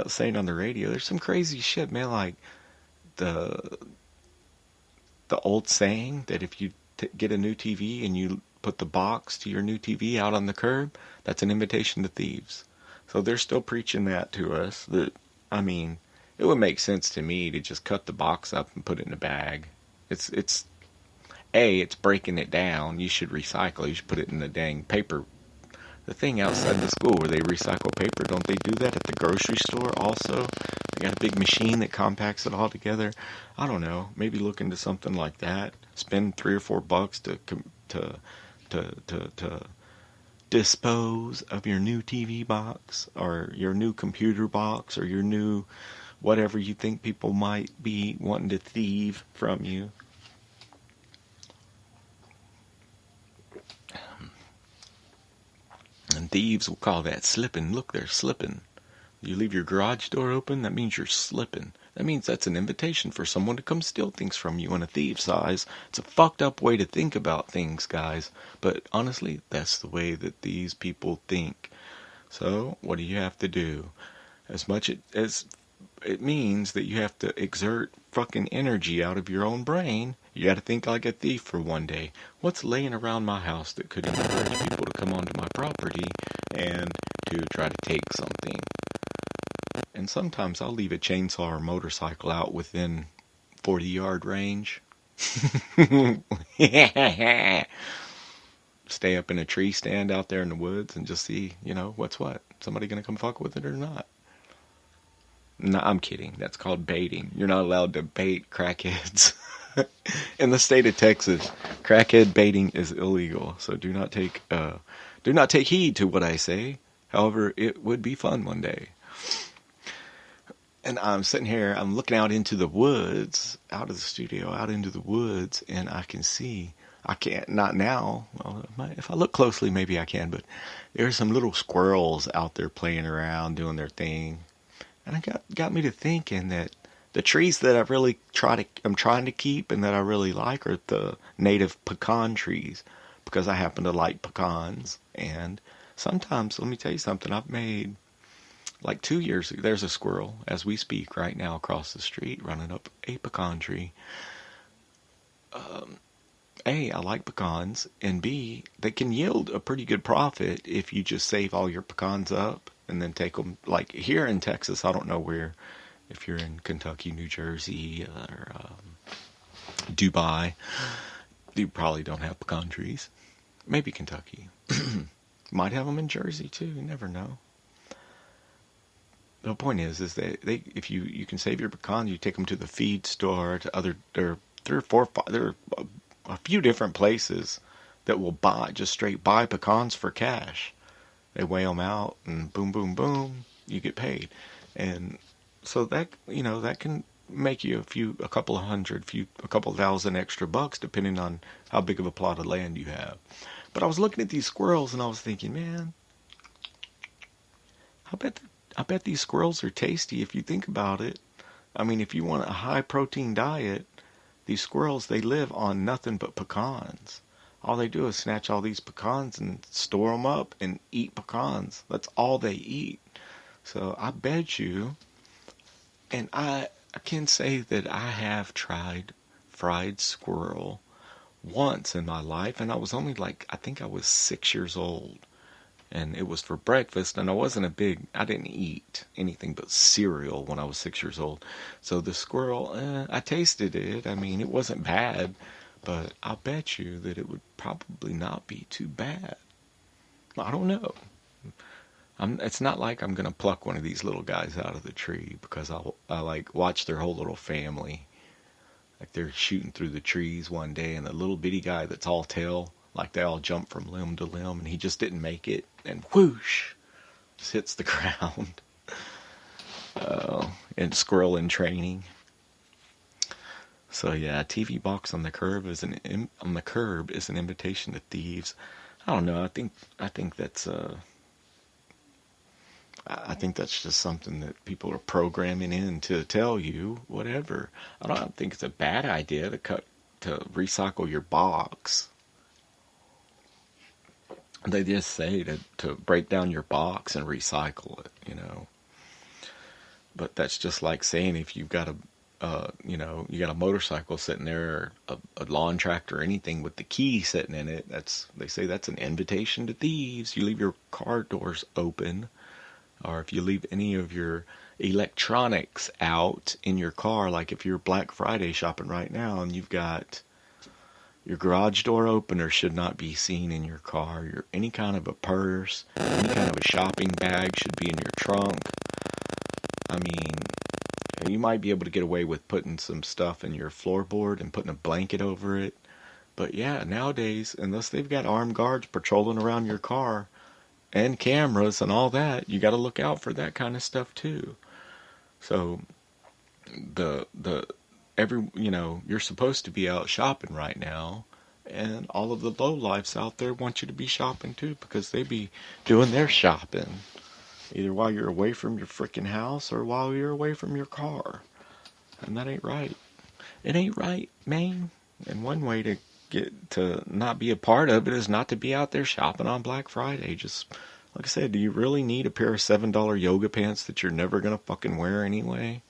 saying on the radio, there's some crazy shit, man. Like the the old saying that if you get a new TV and you put the box to your new TV out on the curb, that's an invitation to thieves. So they're still preaching that to us. That, I mean, it would make sense to me to just cut the box up and put it in a bag. It's breaking it down. You should recycle. You should put it in the dang paper. The thing outside the school where they recycle paper, don't they do that at the grocery store also? They got a big machine that compacts it all together. I don't know. Maybe look into something like that. Spend $3 or $4 to dispose of your new TV box or your new computer box or your new whatever you think people might be wanting to thieve from you. And thieves will call that slipping. Look, they're slipping. You leave your garage door open, that means you're slipping. That means that's an invitation for someone to come steal things from you in a thief's eyes. It's a fucked up way to think about things, guys. But honestly, that's the way that these people think. So, what do you have to do? As much as it means that you have to exert fucking energy out of your own brain, you got to think like a thief for one day. What's laying around my house that could encourage people to come onto my property and to try to take something? And sometimes I'll leave a chainsaw or motorcycle out within 40-yard range. Stay up in a tree stand out there in the woods and just see, what's what. Somebody gonna come fuck with it or not? No, I'm kidding. That's called baiting. You're not allowed to bait crackheads. In the state of Texas, crackhead baiting is illegal. So do not take heed to what I say. However, it would be fun one day. And I'm sitting here, I'm looking out into the woods, out of the studio, out into the woods, and I can see, I can't, not now, well, if I look closely, maybe I can, but there's some little squirrels out there playing around, doing their thing. And it got me to thinking that the trees that I'm trying to keep and that I really like are the native pecan trees, because I happen to like pecans. And sometimes, let me tell you something, I've made, like 2 years ago, there's a squirrel, as we speak right now, across the street, running up a pecan tree. A, I like pecans, and B, they can yield a pretty good profit if you just save all your pecans up and then take them, like here in Texas, I don't know where, if you're in Kentucky, New Jersey, or Dubai, you probably don't have pecan trees. Maybe Kentucky. Might have them in Jersey too, you never know. The point is that if you can save your pecans, you take them to the feed store, to there are 3 or 4, there are a few different places that will just straight buy pecans for cash. They weigh them out and boom, boom, boom, you get paid. And so that, that can make you a couple thousand extra bucks depending on how big of a plot of land you have. But I was looking at these squirrels and I was thinking, man, I bet these squirrels are tasty if you think about it. I mean, if you want a high protein diet, these squirrels, they live on nothing but pecans. All they do is snatch all these pecans and store them up and eat pecans. That's all they eat. So I bet you, and I can say that I have tried fried squirrel once in my life, and I was only I think I was 6 years old. And it was for breakfast, and I didn't eat anything but cereal when I was 6 years old. So the squirrel, I tasted it. I mean, it wasn't bad, but I'll bet you that it would probably not be too bad. I don't know. It's not like I'm going to pluck one of these little guys out of the tree, because I watch their whole little family. Like they're shooting through the trees one day, and the little bitty guy that's all tail, like they all jump from limb to limb, and he just didn't make it, and whoosh, just hits the ground. And squirrel in training. So yeah, TV box on the curb is an invitation to thieves. I don't know. I think that's just something that people are programming in to tell you whatever. I don't think it's a bad idea to recycle your box. They just say to break down your box and recycle it, But that's just like saying if you've got you got a motorcycle sitting there, or a lawn tractor, or anything with the key sitting in it. They say that's an invitation to thieves. You leave your car doors open, or if you leave any of your electronics out in your car, like if you're Black Friday shopping right now and you've got your garage door opener should not be seen in your car. Any kind of a purse, any kind of a shopping bag should be in your trunk. I mean, you might be able to get away with putting some stuff in your floorboard and putting a blanket over it. But yeah, nowadays, unless they've got armed guards patrolling around your car and cameras and all that, you got to look out for that kind of stuff too. So the you're supposed to be out shopping right now, and all of the lowlifes out there want you to be shopping too, because they be doing their shopping either while you're away from your freaking house or while you're away from your car. And that ain't right. It ain't right, man. And one way to get to not be a part of it is not to be out there shopping on Black Friday. Just like I said, do you really need a pair of $7 yoga pants that you're never gonna fucking wear anyway?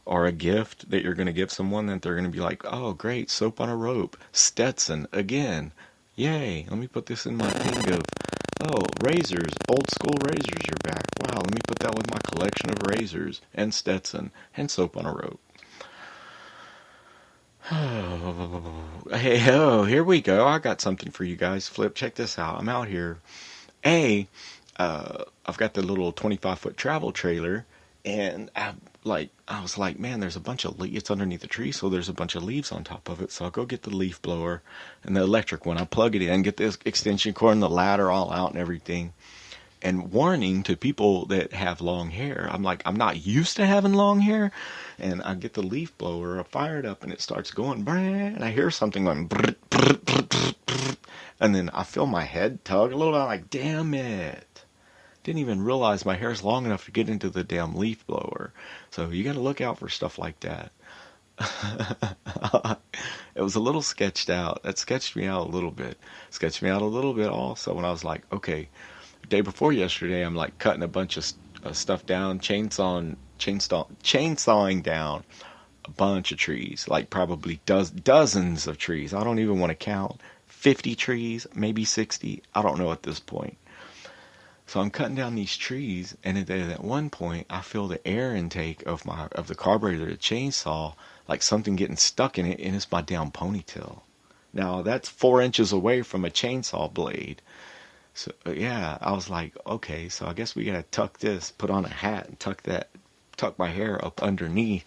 Or a gift that you're gonna give someone that they're gonna be like, oh great, soap on a rope, Stetson again, yay, let me put this in my thing of, oh, razors, old school razors are back. Wow, let me put that with my collection of razors and Stetson and soap on a rope. Oh, here we go. I got something for you guys. Flip, check this out. I'm out here. I've got the little 25-foot travel trailer, and I was like, man, there's a bunch of it's underneath the tree, so there's a bunch of leaves on top of it. So I'll go get the leaf blower and the electric one. I plug it in, get this extension cord and the ladder all out and everything. And warning to people that have long hair, I'm like, I'm not used to having long hair. And I get the leaf blower, I fire it up, and it starts going, and I hear something going, and then I feel my head tug a little bit. I'm like, damn it. Didn't even realize my hair's long enough to get into the damn leaf blower. So you got to look out for stuff like that. It was a little sketched out. That sketched me out a little bit. Sketched me out a little bit also when I was like, okay, day before yesterday, I'm like cutting a bunch of stuff down, chainsawing down a bunch of trees, like probably dozens of trees. I don't even want to count. 50 trees, maybe 60. I don't know at this point. So I'm cutting down these trees, and at one point, I feel the air intake of the carburetor of the chainsaw, like something getting stuck in it, and it's my damn ponytail. Now that's 4 inches away from a chainsaw blade. So yeah, I was like, okay, so I guess we gotta put on a hat and tuck my hair up underneath,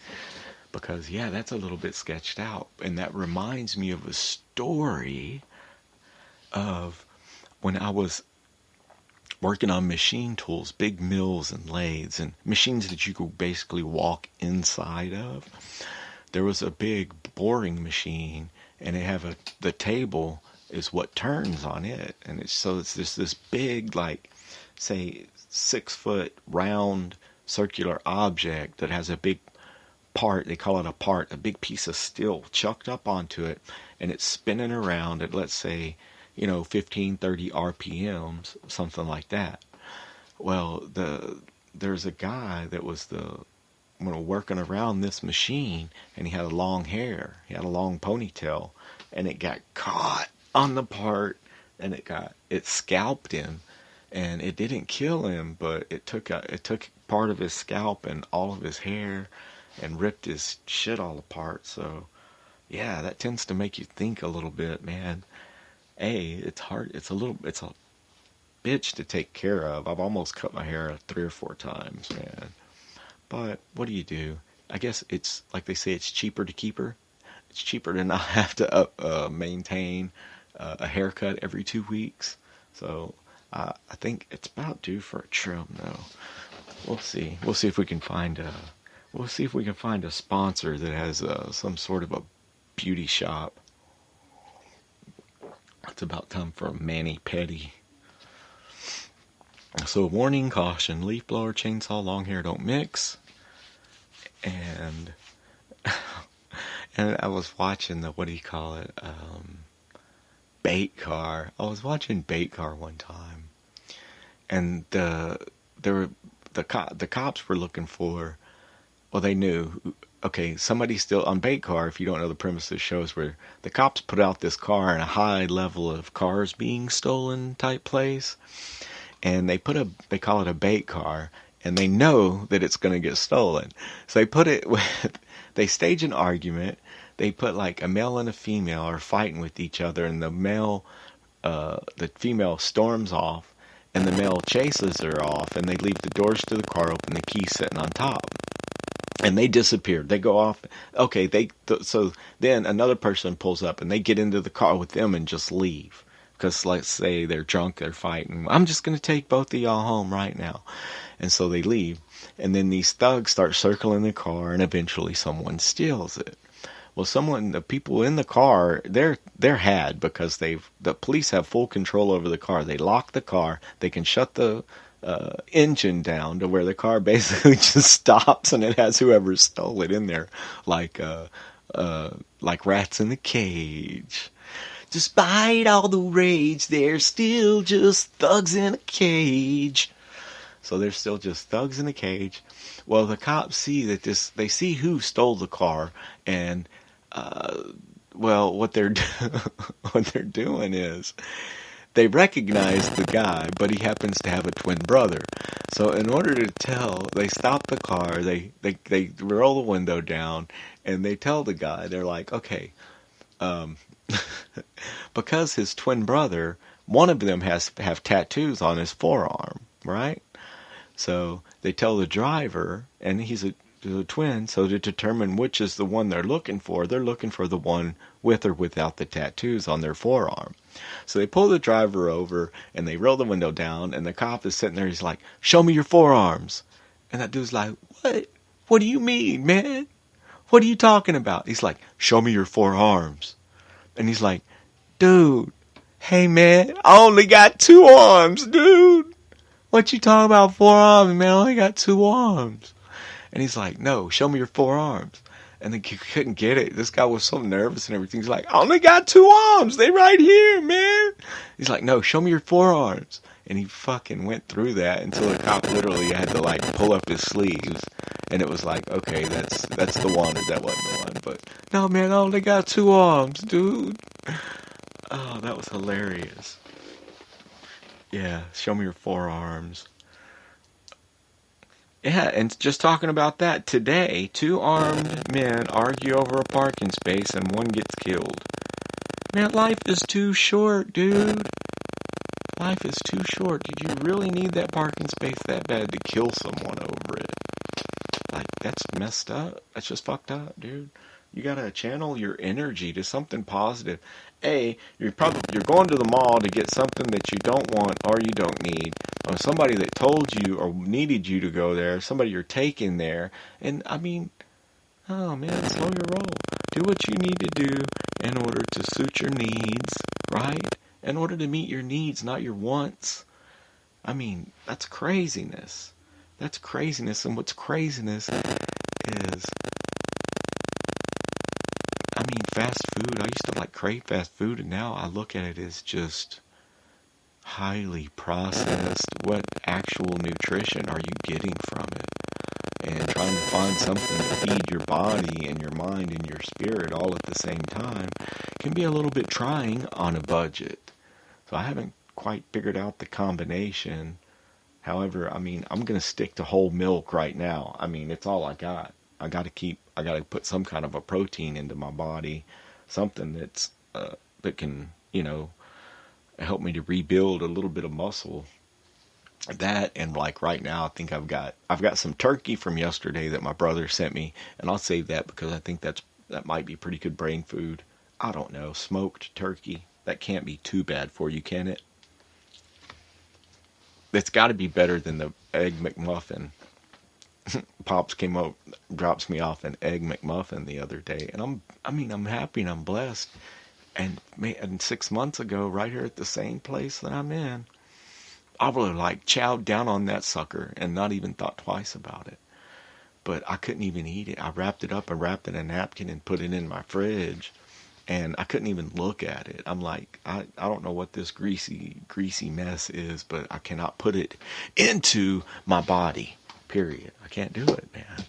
because yeah, that's a little bit sketched out, and that reminds me of a story of when I was working on machine tools, big mills and lathes, and machines that you could basically walk inside of. There was a big boring machine, and the table is what turns on it, and it's just this big, like, say, 6-foot round circular object that has a big part. They call it a big piece of steel chucked up onto it, and it's spinning around at, let's say, 15, 30 RPMs, something like that. Well, there's a guy that was working around this machine, and he had a long hair. He had a long ponytail, and it got caught on the part, and it scalped him, and it didn't kill him, but it took part of his scalp and all of his hair, and ripped his shit all apart. So, yeah, that tends to make you think a little bit, man. It's hard. It's a bitch to take care of. I've almost cut my hair 3 or 4 times, man. But what do you do? I guess it's like they say, it's cheaper to keep her. It's cheaper to not have to maintain a haircut every 2 weeks. So I think it's about due for a trim, though. We'll see. We'll see if we can find a sponsor that has some sort of a beauty shop. It's about time for a mani-pedi. So warning, caution, leaf blower, chainsaw, long hair don't mix. And I was watching Bait Car. I was watching Bait Car one time, and the cops were looking for Well, they knew. Okay, somebody still on bait car. If you don't know the premise of the show, is where the cops put out this car in a high level of cars being stolen type place, and they call it a bait car, and they know that it's going to get stolen, so they put it with. They stage an argument. They put like a male and a female are fighting with each other, and the female storms off, and the male chases her off, and they leave the doors to the car open, the key sitting on top. And they disappear. They go off. Okay, so then another person pulls up, and they get into the car with them and just leave. Because let's say they're drunk, they're fighting. I'm just going to take both of y'all home right now. And so they leave. And then these thugs start circling the car, and eventually someone steals it. Well, the people in the car, they're had because the police have full control over the car. They lock the car. They can shut the engine down to where the car basically just stops, and it has whoever stole it in there, like rats in a cage. Despite all the rage, they're still just thugs in a cage. So they're still just thugs in a cage. Well, the cops see that they see who stole the car, and what they're what they're doing is they recognize the guy, but he happens to have a twin brother. So in order to tell, they stop the car, they roll the window down, and they tell the guy, they're like, okay, because his twin brother, one of them has to have tattoos on his forearm, right? So they tell the driver, and he's a twin, so to determine which is the one they're looking for the one with or without the tattoos on their forearm. So they pull the driver over, and they roll the window down, and the cop is sitting there, he's like, show me your forearms. And that dude's like, what? What do you mean, man? What are you talking about? He's like, show me your forearms. And he's like, dude, hey man, I only got 2 arms, dude. What you talking about 4 arms, man? I only got 2 arms. And he's like, no, show me your 4 arms. And he couldn't get it. This guy was so nervous and everything. He's like, I only got 2 arms. They right here, man. He's like, no, show me your 4 arms. And he fucking went through that until the cop literally had to like pull up his sleeves. And it was like, okay, that's the one, or that wasn't the one. But no, man, I only got 2 arms, dude. Oh, that was hilarious. Yeah, show me your 4 arms. Yeah, and just talking about that, today, 2 armed men argue over a parking space and one gets killed. Man, life is too short, dude. Life is too short. Did you really need that parking space that bad to kill someone over it? Like, that's messed up. That's just fucked up, dude. You gotta channel your energy to something positive. You're going to the mall to get something that you don't want or you don't need, or somebody that told you or needed you to go there, somebody you're taking there, and I mean, oh man, slow your roll. Do what you need to do in order to suit your needs, right? In order to meet your needs, not your wants. I mean, that's craziness. That's craziness, and what's craziness is, I mean, fast food. I used to like crave fast food, and now I look at it as just highly processed. What actual nutrition are you getting from it? And trying to find something to feed your body and your mind and your spirit all at the same time can be a little bit trying on a budget. So I haven't quite figured out the combination. However, I mean, I'm going to stick to whole milk right now. I mean, it's all I got. I got to put some kind of a protein into my body, something that can, help me to rebuild a little bit of muscle. That, and like right now, I think I've got some turkey from yesterday that my brother sent me, and I'll save that because I think that might be pretty good brain food. I don't know, smoked turkey. That can't be too bad for you, can it? It's got to be better than the Egg McMuffin. Pops came up, drops me off an Egg McMuffin the other day, and I'm happy and I'm blessed. And 6 months ago, right here at the same place that I'm in, I would have like chowed down on that sucker and not even thought twice about it. But I couldn't even eat it. I wrapped it up and wrapped it in a napkin and put it in my fridge, and I couldn't even look at it. I'm like, I don't know what this greasy mess is, but I cannot put it into my body. Period. I can't do it, man.